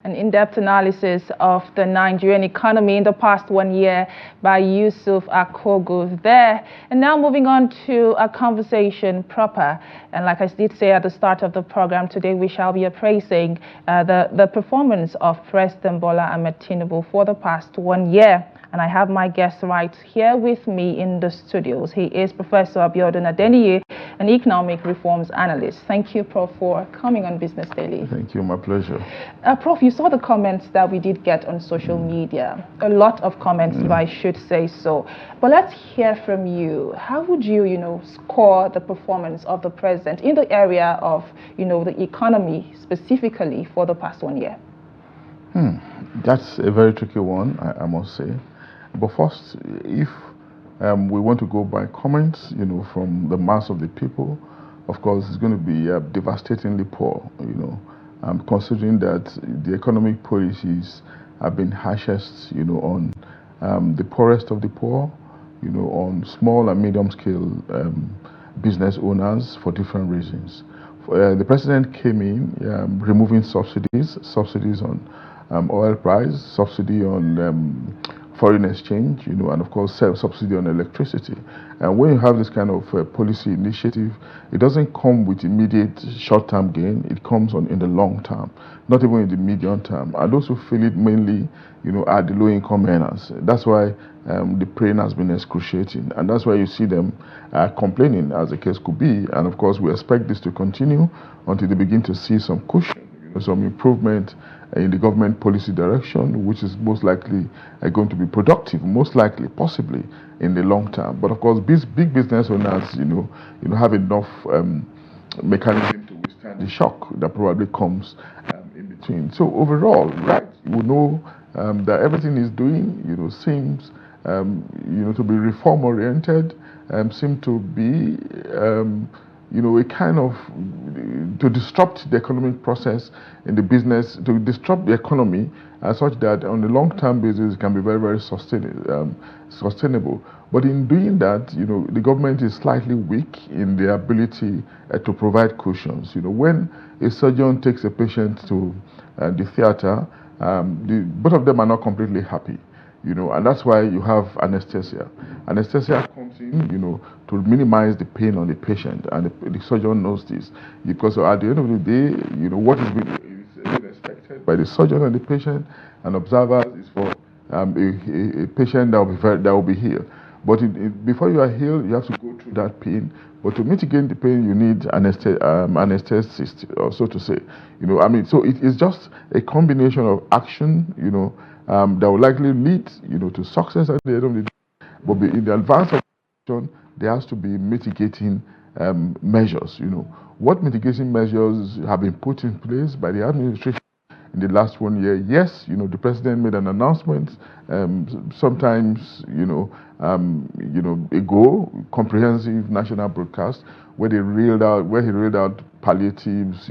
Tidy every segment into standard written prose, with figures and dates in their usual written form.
An in-depth analysis of the Nigerian economy in the past 1 year by Yusuf Akogo there. And now moving on to a conversation proper. And like I did say at the start of the program, today we shall be appraising the performance of President Bola Tinubu for the past 1 year. And I have my guest right here with me in the studios. He is Professor Abiodun Adeniyi, an economic reforms analyst. Thank you, Prof, for coming on Business Daily. Thank you, my pleasure. Prof, you saw the comments that we did get on social media. A lot of comments, if I should say so. But let's hear from you. How would you, score the performance of the president in the area of, the economy specifically for the past 1 year? That's a very tricky one, I must say. But first, if we want to go by comments, from the mass of the people, of course, it's going to be devastatingly poor, considering that the economic policies have been harshest, on the poorest of the poor, on small and medium-scale business owners for different reasons. The president came in removing subsidies on oil price, subsidy on foreign exchange, and of course subsidy on electricity. And when you have this kind of policy initiative, it doesn't come with immediate short-term gain. It comes in the long term, not even in the medium term. And those who feel it mainly, are the low-income earners. That's why the pain has been excruciating, and that's why you see them complaining, as the case could be. And of course, we expect this to continue until they begin to see some cushion, some improvement in the government policy direction, which is most likely going to be productive, most likely, possibly, in the long term. But of course, big business owners, have enough mechanism to withstand the shock that probably comes in between. So overall, right, you know that everything is doing, seems, to be reform-oriented, seem to be a kind of to disrupt the economic process in the business, to disrupt the economy such that on a long-term basis it can be very, very sustainable. But in doing that, the government is slightly weak in their ability to provide cushions. When a surgeon takes a patient to the theater, both of them are not completely happy. And that's why you have anesthesia. Anesthesia comes in, to minimize the pain on the patient, and the surgeon knows this, because at the end of the day, what is being expected by the surgeon and the patient and observers is for a patient that will be healed. But before you are healed, you have to go through that pain. But to mitigate the pain, you need anesthetist, so to say. So it is just a combination of action, that will likely lead, to success at the end of the day. But in the advance of action, there has to be mitigating measures. What mitigation measures have been put in place by the administration in the last 1 year? Yes, the president made an announcement sometimes, ago, comprehensive national broadcast, where he reeled out palliatives,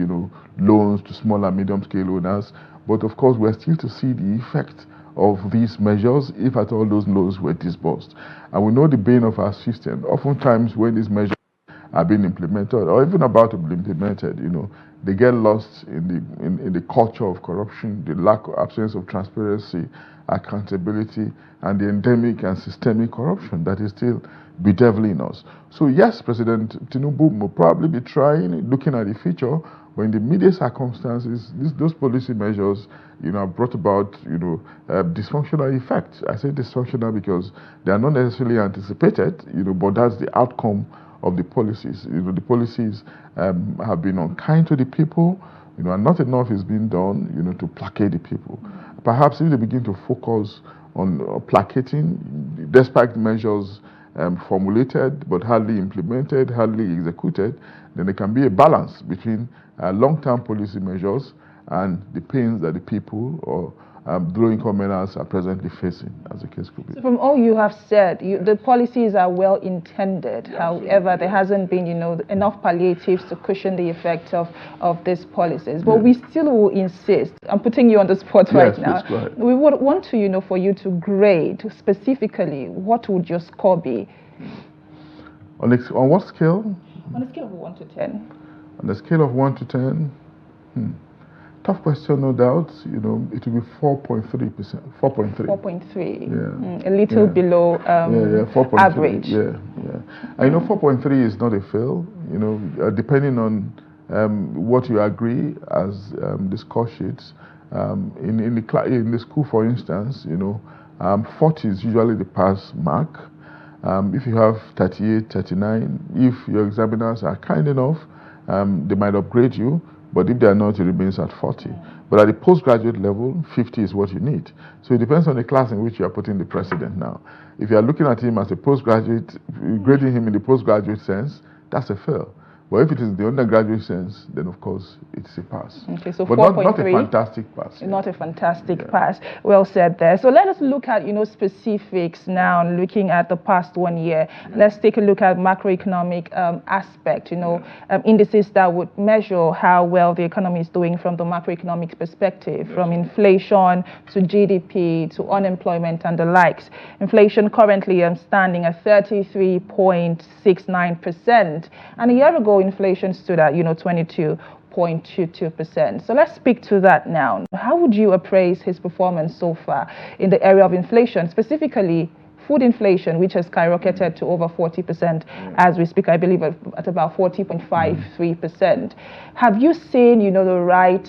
loans to small and medium scale owners. But of course, we're still to see the effect of these measures, if at all those loans were disbursed. And we know the bane of our system. Oftentimes, when these measures are being implemented, or even about to be implemented, they get lost in the culture of corruption, the absence of transparency, accountability, and the endemic and systemic corruption that is still bedeviling us. So yes, President Tinubu will probably be looking at the future, but in the immediate circumstances, those policy measures, have brought about, dysfunctional effects. I say dysfunctional because they are not necessarily anticipated, but that's the outcome of the policies. The policies have been unkind to the people, and not enough is being done, to placate the people. Perhaps if they begin to focus on placating, despite the measures formulated but hardly implemented, hardly executed, then there can be a balance between long-term policy measures and the pains that the people or low-income earners are presently facing, as the case could be. So from all you have said, the policies are well intended. Yeah, however, there hasn't been, enough palliatives to cushion the effect of these policies. But we still will insist. I'm putting you on the spot right now. Please, go ahead. We would want to, for you to grade specifically, what would your score be? On what scale? On a scale of 1 to 10. On a scale of 1 to 10, Tough question, no doubt. You know, it will be 4.3%. 4.3. 4.3. Yeah. A little below 4.3. average. Yeah. And you know, 4.3 is not a fail. You know, depending on what you agree as the score sheets. In the school, for instance, you know, 40 is usually the pass mark. If you have 38, 39, if your examiners are kind enough, they might upgrade you, but if they are not, it remains at 40. But at the postgraduate level, 50 is what you need. So it depends on the class in which you are putting the president now. If you are looking at him as a postgraduate, grading him in the postgraduate sense, that's a fail. But if it is the undergraduate sense, then of course it's a pass. Okay, so but not a fantastic pass. Not a fantastic pass. Well said there. So let us look at, specifics now, looking at the past 1 year. Let's take a look at macroeconomic aspect, indices that would measure how well the economy is doing from the macroeconomic perspective, from inflation to GDP to unemployment and the likes. Inflation currently standing at 33.69%. And a year ago, inflation stood at 22.22%. So let's speak to that now. How would you appraise his performance so far in the area of inflation, specifically food inflation, which has skyrocketed to over 40% as we speak, I believe at about 40.53%. Have you seen, the right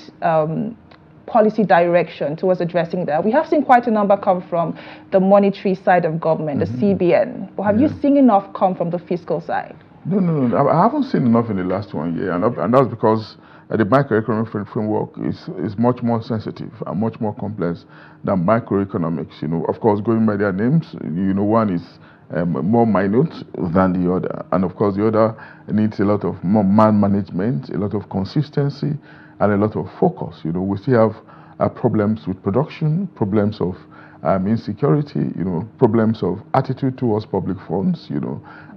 policy direction towards addressing that? We have seen quite a number come from the monetary side of government, the CBN. But have you seen enough come from the fiscal side? No. I haven't seen enough in the last 1 year, and that's because the macroeconomic framework is much more sensitive and much more complex than microeconomics. Of course, going by their names, one is more minute than the other, and of course, the other needs a lot of more man management, a lot of consistency, and a lot of focus. We still have problems with production, problems of insecurity, problems of attitude towards public funds,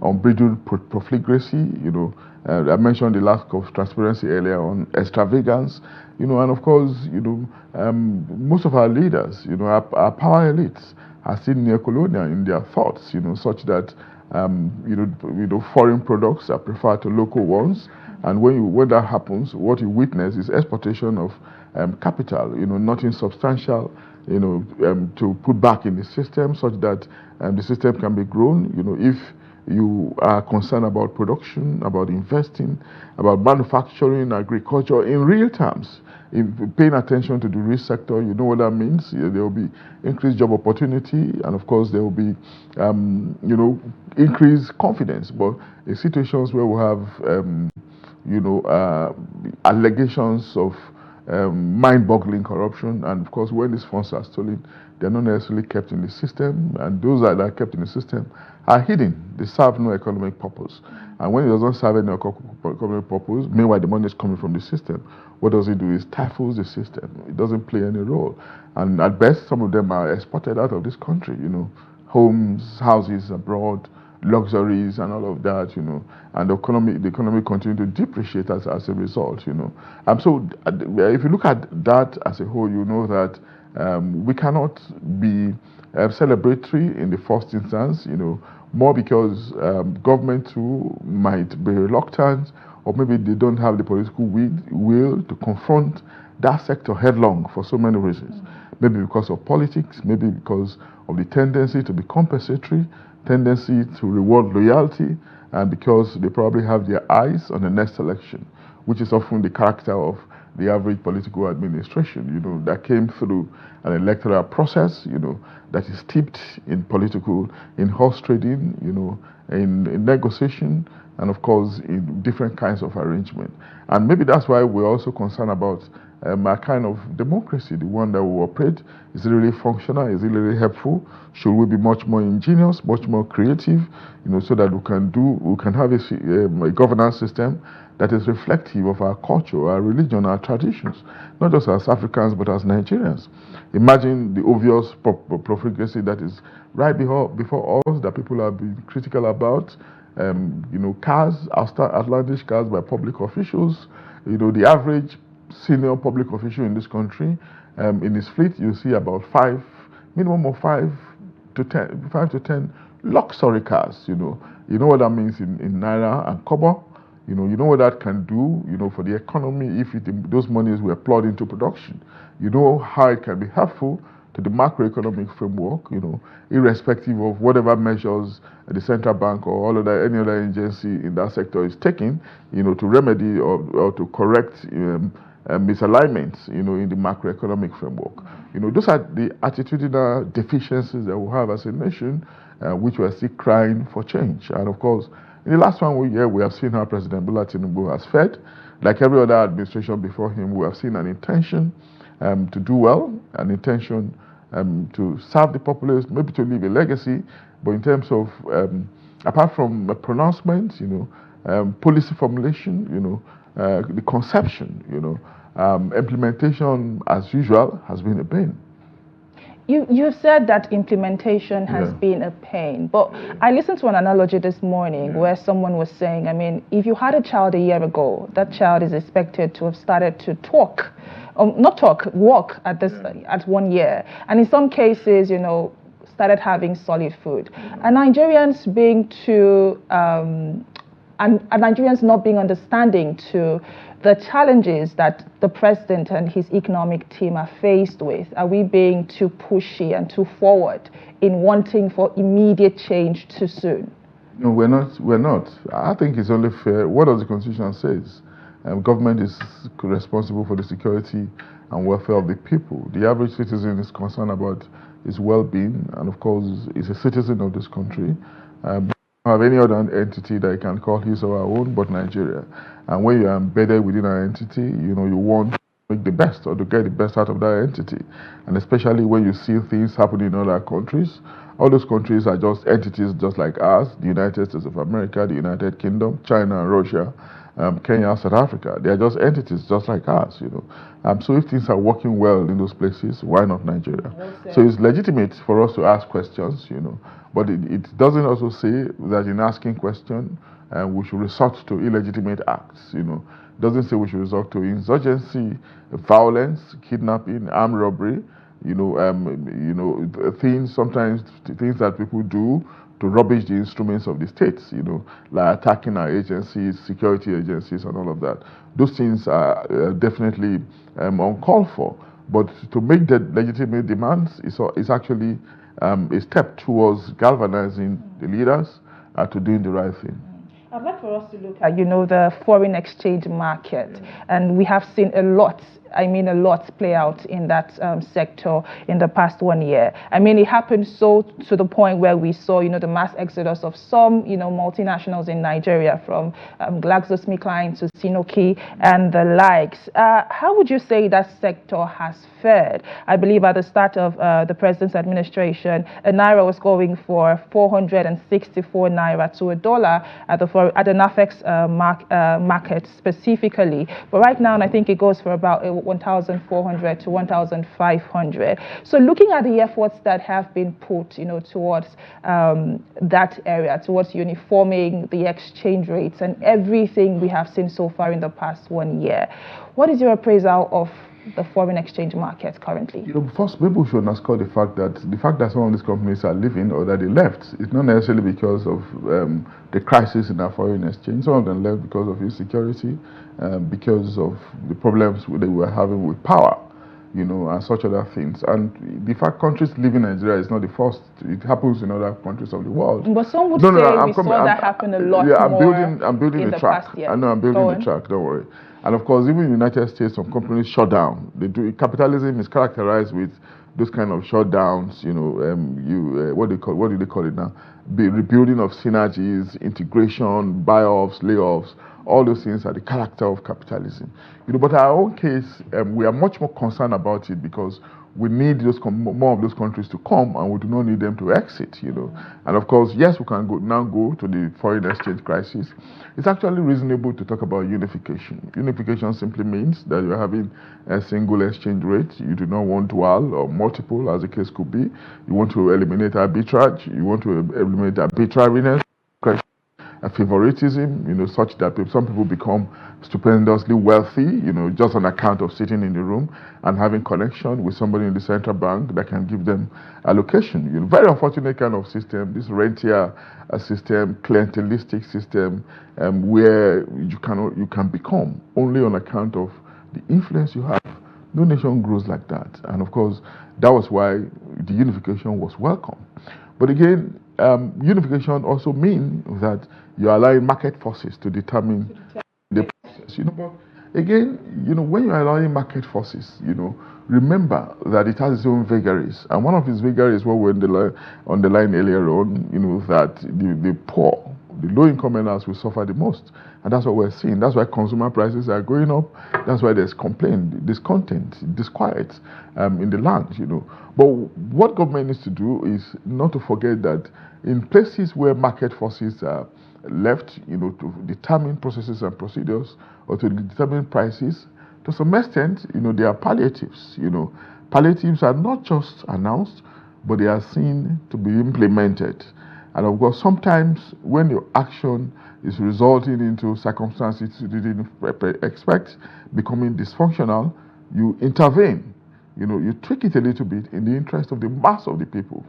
unbridled profligacy, I mentioned the lack of transparency earlier on, extravagance, and of course, most of our leaders, our power elites are still neo-colonial in their thoughts, such that, foreign products are preferred to local ones. And when that happens, what you witness is exportation of capital, nothing substantial, to put back in the system such that the system can be grown. If you are concerned about production, about investing, about manufacturing, agriculture in real terms, in paying attention to the risk sector, you know what that means. There will be increased job opportunity, and of course there will be, increased confidence. But in situations where we have, allegations of mind-boggling corruption, and of course when these funds are stolen, they're not necessarily kept in the system, and those that are kept in the system are hidden. They serve no economic purpose, and when it doesn't serve any economic purpose, meanwhile the money is coming from the system, what does it do? It stifles the system. It doesn't play any role, and at best some of them are exported out of this country, homes, houses abroad, luxuries and all of that, and the economy continue to depreciate as a result, So if you look at that as a whole, you know that we cannot be celebratory in the first instance, more because government too might be reluctant, or maybe they don't have the political will to confront that sector headlong for so many reasons. Maybe because of politics, maybe because of the tendency to be compensatory, tendency to reward loyalty, and because they probably have their eyes on the next election, which is often the character of the average political administration, that came through an electoral process, that is steeped in horse trading, in negotiation, and of course in different kinds of arrangement. And maybe that's why we're also concerned about a kind of democracy, the one that we operate. Is it really functional? Is it really helpful? Should we be much more ingenious, much more creative, so that we can have a governance system that is reflective of our culture, our religion, our traditions, not just as Africans but as Nigerians. Imagine the obvious profligacy that is right before us, that people have been critical about. Cars, outlandish cars by public officials. The average senior public official in this country, in his fleet, you see about minimum of 5 to 10 luxury cars. You know what that means in naira and kobo. You know what that can do, for the economy if those monies were plowed into production. You know how it can be helpful to the macroeconomic framework, irrespective of whatever measures the central bank or any other agency in that sector is taking, to remedy or to correct misalignments, in the macroeconomic framework. Those are the attitudinal deficiencies that we have as a nation, which we are still crying for change. And of course, in the last 1 year, we have seen how President Bola Tinubu has fared. Like every other administration before him, we have seen an intention to do well, an intention to serve the populace, maybe to leave a legacy. But in terms of, apart from the pronouncements, policy formulation, the conception, implementation, as usual, has been a pain. You said that implementation has been a pain, but I listened to an analogy this morning where someone was saying, I mean, if you had a child a year ago, that child is expected to have started to talk, walk at 1 year, and in some cases, started having solid food. And Nigerians being too, and Nigerians not being understanding to the challenges that the president and his economic team are faced with. Are we being too pushy and too forward in wanting for immediate change too soon? No, we're not. I think it's only fair. What does the Constitution says? Government is responsible for the security and welfare of the people. The average citizen is concerned about his well-being, and of course is a citizen of this country. Have any other entity that you can call his or her own but Nigeria. And when you are embedded within an entity, you want to make the best or to get the best out of that entity. And especially when you see things happening in other countries, all those countries are just entities just like us, the United States of America, the United Kingdom, China and Russia, Kenya, South Africa. They are just entities just like us, So if things are working well in those places, why not Nigeria? So it's legitimate for us to ask questions, but it doesn't also say that in asking questions, we should resort to illegitimate acts, It doesn't say we should resort to insurgency, violence, kidnapping, armed robbery, sometimes things that people do to rubbish the instruments of the states, like attacking our agencies, security agencies, and all of that. Those things are definitely uncalled for. But to make the legitimate demands is actually a step towards galvanizing the leaders to doing the right thing. I'd like for us to look at, the foreign exchange market, and we have seen a lot play out in that sector in the past 1 year. I mean, it happened so to the point where we saw, the mass exodus of some, multinationals in Nigeria, from GlaxoSmithKline to Sinoki and the likes. How would you say that sector has fared? I believe at the start of the president's administration, a naira was going for 464 naira to a dollar at the NAFEX market specifically. But right now, I think it goes for about 1,400 to 1,500. So looking at the efforts that have been put, towards that area, towards uniforming the exchange rates and everything we have seen so far in the past 1 year, what is your appraisal of the foreign exchange market currently? First, maybe we should underscore the fact that some of these companies are leaving or that they left. It's not necessarily because of the crisis in our foreign exchange. Some of them left because of insecurity, because of the problems they were having with power, and such other things. And the fact countries leaving Nigeria is not the first. It happens in other countries of the world. But some would say we saw that happen a lot more. I'm building the track. I know I'm building the track. Don't worry. And of course, even in the United States, some companies shut down. Capitalism is characterized with those kind of shutdowns. What do they call it now? Rebuilding of synergies, integration, buy-offs, layoffs. All those things are the character of capitalism. But in our own case, we are much more concerned about it because we need more of those countries to come, and we do not need them to exit. And of course, yes, we can now go to the foreign exchange crisis. It's actually reasonable to talk about unification. Unification simply means that you're having a single exchange rate. You do not want dual or multiple, as the case could be. You want to eliminate arbitrage. You want to eliminate arbitrariness. favoritism, such that some people become stupendously wealthy, just on account of sitting in the room and having connection with somebody in the central bank that can give them allocation. Very unfortunate kind of system, this rentier system, clientelistic system, where you can become only on account of the influence you have. No nation grows like that. And of course, that was why the unification was welcome. But again, unification also means that you're allowing market forces to determine the process. But again, when you're allowing market forces, remember that it has its own vagaries. And one of its vagaries, what we were on the line earlier on, that the poor, the low-income earners will suffer the most. And that's what we're seeing. That's why consumer prices are going up. That's why there's complaint, discontent, disquiet in the land, But what government needs to do is not to forget that in places where market forces are left, to determine processes and procedures or to determine prices, to some extent, there are palliatives. Palliatives are not just announced, but they are seen to be implemented. And of course, sometimes when your action is resulting into circumstances you didn't expect, becoming dysfunctional, you intervene. You tweak it a little bit in the interest of the mass of the people.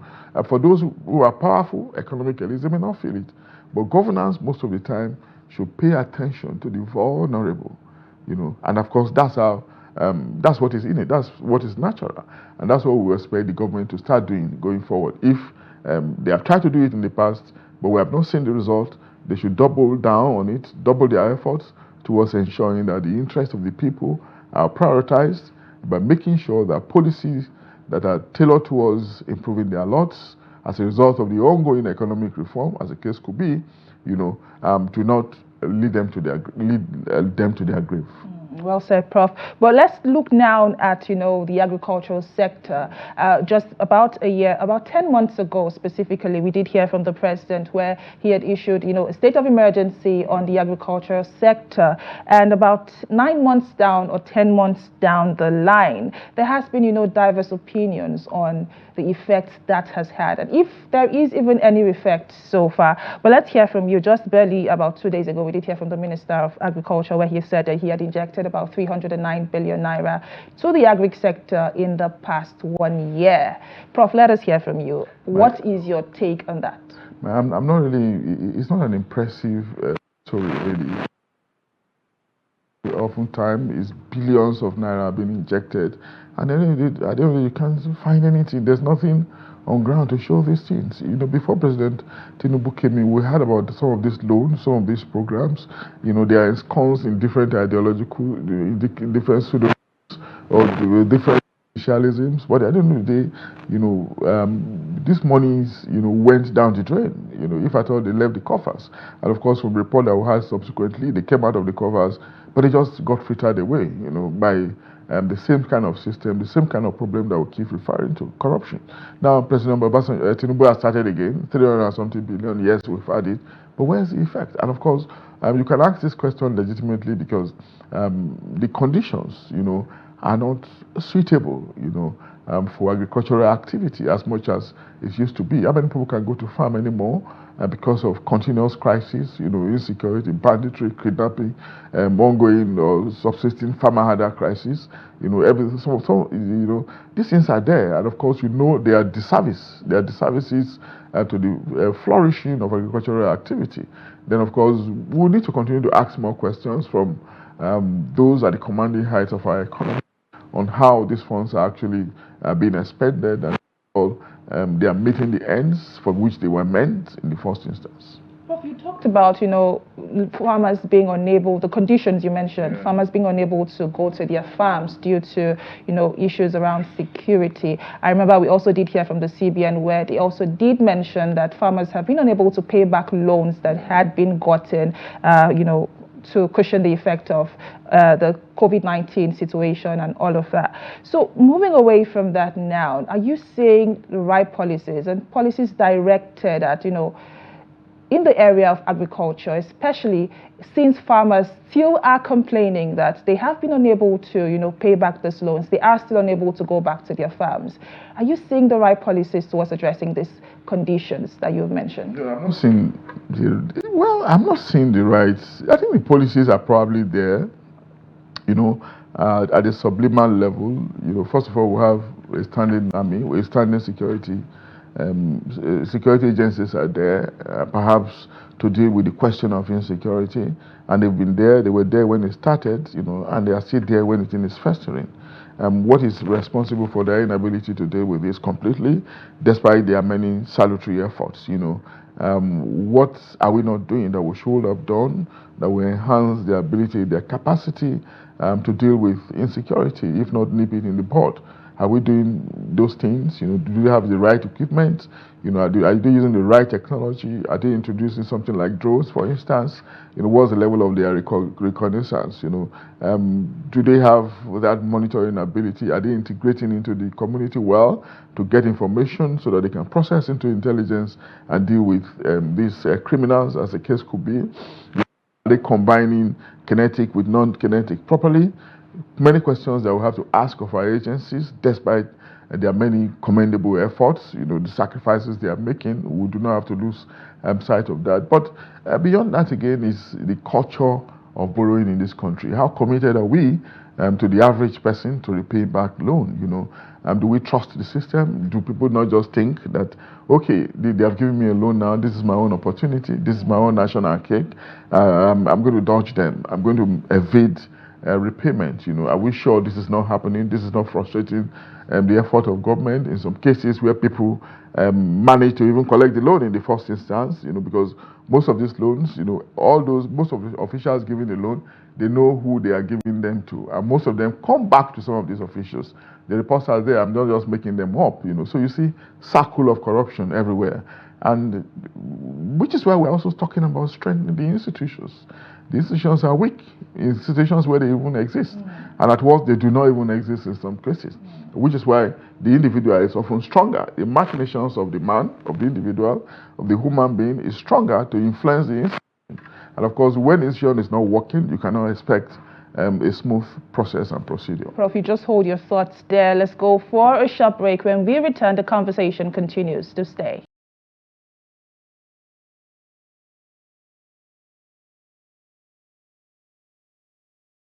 For those who are powerful economically, they may not feel it. But governance, most of the time, should pay attention to the vulnerable. And of course, that's what is in it. That's what is natural. And that's what we expect the government to start doing going forward. If they have tried to do it in the past, but we have not seen the result, they should double down on it, double their efforts towards ensuring that the interests of the people are prioritized by making sure that policies that are tailored towards improving their lots as a result of the ongoing economic reform, as the case could be, do not lead them to their grave. Well said, Prof. But let's look now at, the agricultural sector. Just about 10 months ago, specifically, we did hear from the president where he had issued, a state of emergency on the agricultural sector. And about 9 months down or 10 months down the line, there has been, diverse opinions on the effect that has had, and if there is even any effect so far. But let's hear from you. Just barely about 2 days ago, we did hear from the Minister of Agriculture where he said that he had injected about 309 billion naira to the agri sector in the past 1 year. Prof, let us hear from you. What is your take on that? I'm not really, it's not an impressive story, really. Oftentimes, it's billions of naira being injected, and then you can't find anything. There's nothing on ground to show these things. Before President Tinubu came in, we heard about some of these loans, some of these programs. They are ensconced in different ideological, in different pseudo or different socialisms. But at the end of the day, these monies, went down the drain. If at all they left the coffers, and of course, from the report that we had subsequently, they came out of the covers, but they just got frittered away. By the same kind of system, the same kind of problem that we keep referring to, corruption. Now, President Bola Tinubu has started again, 300 and something billion. Yes, we've had it, but where's the effect? And of course, you can ask this question legitimately because the conditions, are not suitable, for agricultural activity as much as it used to be. How many people can go to farm anymore because of continuous crisis, insecurity, banditry, kidnapping, ongoing or subsisting farmer harder crisis, everything. So, these things are there, and of course, they are disservice. They are disservices to the flourishing of agricultural activity. Then, of course, we need to continue to ask more questions from those at the commanding heights of our economy on how these funds are actually being expended and all they are meeting the ends for which they were meant in the first instance. Prof, you talked about, farmers being unable, the conditions you mentioned, farmers being unable to go to their farms due to, issues around security. I remember we also did hear from the CBN where they also did mention that farmers have been unable to pay back loans that had been gotten, to cushion the effect of the COVID-19 situation and all of that. So moving away from that now, are you seeing the right policies and policies directed at, in the area of agriculture, especially since farmers still are complaining that they have been unable to, pay back these loans, they are still unable to go back to their farms. Are you seeing the right policies towards addressing these conditions that you've mentioned? I'm not seeing Well, I'm not seeing the rights. I think the policies are probably there, at the subliminal level. First of all, we have a standing army, a standing security. Security agencies are there, perhaps to deal with the question of insecurity, and they've been there. They were there when it started, and they are still there when it is festering. What is responsible for their inability to deal with this completely, despite their many salutary efforts? What are we not doing that we should have done that will enhance their ability, their capacity to deal with insecurity, if not nip it in the bud? Are we doing those things? Do we have the right equipment? Are they using the right technology? Are they introducing something like drones, for instance? What's the level of their reconnaissance? Do they have that monitoring ability? Are they integrating into the community well to get information so that they can process into intelligence and deal with these criminals, as the case could be? Are they combining kinetic with non-kinetic properly? Many questions that we have to ask of our agencies, despite their many commendable efforts, the sacrifices they are making. We do not have to lose sight of that. But beyond that, again, is the culture of borrowing in this country. How committed are we to the average person to repay back loan? Do we trust the system? Do people not just think that, okay, they have given me a loan now, this is my own opportunity, this is my own national cake, I'm going to dodge them, I'm going to evade repayment? Are we sure this is not happening? This is not frustrating the effort of government in some cases where people manage to even collect the loan in the first instance, because most of these loans, most of the officials giving the loan, they know who they are giving them to, and most of them come back to some of these officials. The reports are there. I'm not just making them up, So you see circle of corruption everywhere, and which is why we're also talking about strengthening the institutions. The institutions are weak, institutions where they even exist, and at worst they do not even exist in some cases, which is why the individual is often stronger. The machinations of the man, of the individual, of the human being is stronger to influence the institution. And of course, when the institution is not working, you cannot expect a smooth process and procedure. Prof, you just hold your thoughts there. Let's go for a short break. When we return, the conversation continues. To stay.